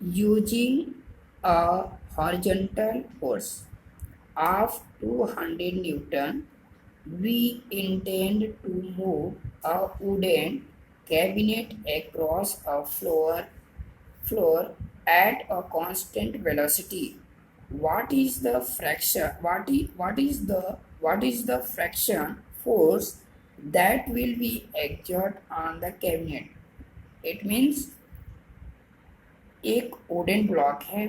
Using a horizontal force of 200 Newton, we intend to move a wooden cabinet across a floor at a constant velocity. What is the fraction? What is the fraction force that will be exerted on the cabinet? It means एक wooden block है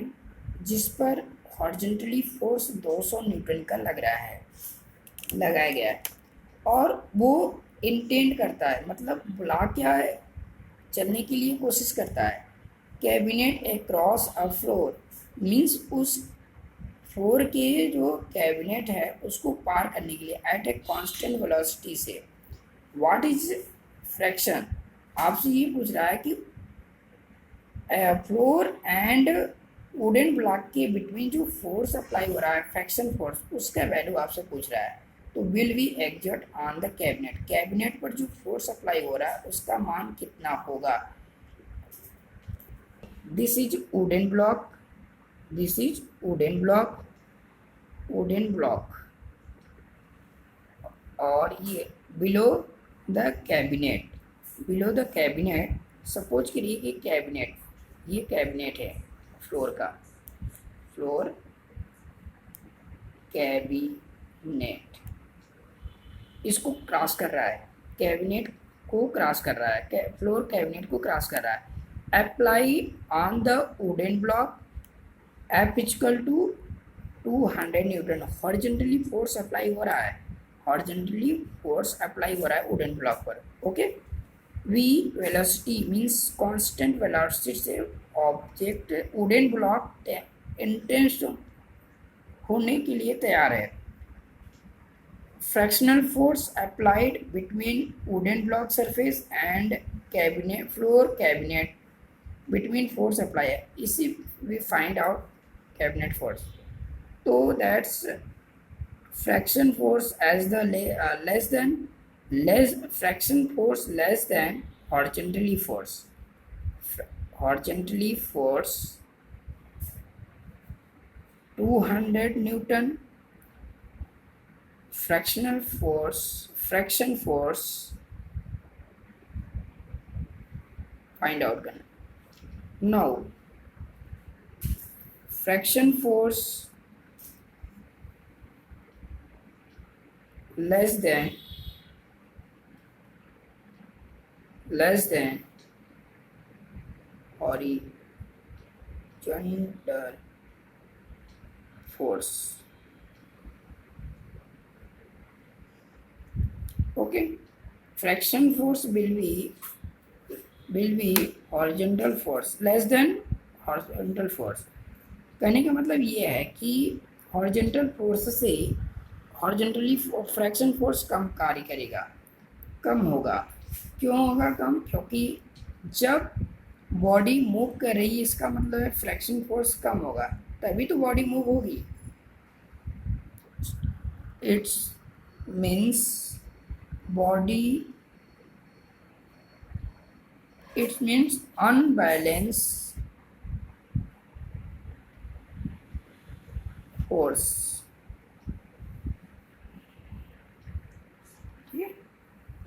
जिस पर horizontally force 200 Newton का लगाया गया है और वो इंटेंड करता है, मतलब बुला क्या है, चलने के लिए कोशिश करता है। Cabinet across a floor means उस फ्लोर के जो कैबिनेट है उसको पार करने के लिए एट ए कांस्टेंट वेलोसिटी से। What is fraction? आपसे ये पूछ रहा है कि फ्लोर एंड वुडन ब्लॉक के बिटवीन जो फोर्स अप्लाई हो रहा है, फ्रैक्शन फोर्स, उसका वैल्यू आपसे पूछ रहा है। तो will be exert on the cabinet, cabinet पर जो फोर्स अप्लाई हो रहा है उसका मान कितना होगा। This is wooden block, this is wooden block और ये बिलो द कैबिनेट, सपोज करिए कि कैबिनेट, ये कैबिनेट है फ्लोर का, फ्लोर कैबिनेट इसको क्रॉस कर रहा है, कैबिनेट को क्रॉस कर रहा है, फ्लोर कैबिनेट को क्रॉस कर रहा है। Apply on the wooden block F equal to 200 newton, horizontally force apply हो रहा है, हॉरिजॉन्टली फोर्स अप्लाई हो रहा है वुडन ब्लॉक पर। Okay, v velocity means constant velocity से ऑब्जेक्ट वुडन ब्लॉक इंटेंस होने के लिए तैयार है। Fractional force applied between wooden block surface and cabinet, floor cabinet, between force apply है, इसी we find out cabinet force. तो that's fraction force as the less fraction force less than horizontally force. Horizontally force 200 Newton, fraction force find out करना। Now fraction force less than horizontal force. Okay, fraction force will be horizontal force less than horizontal force। कहने का मतलब ये है कि horizontal force से horizontally fraction force कम कार्य करेगा, कम होगा। क्यों होगा कम? क्योंकि जब बॉडी मूव कर रही है इसका मतलब है फ्रैक्शन फोर्स कम होगा, तभी तो बॉडी मूव होगी। It's means body, it's means unbalance force,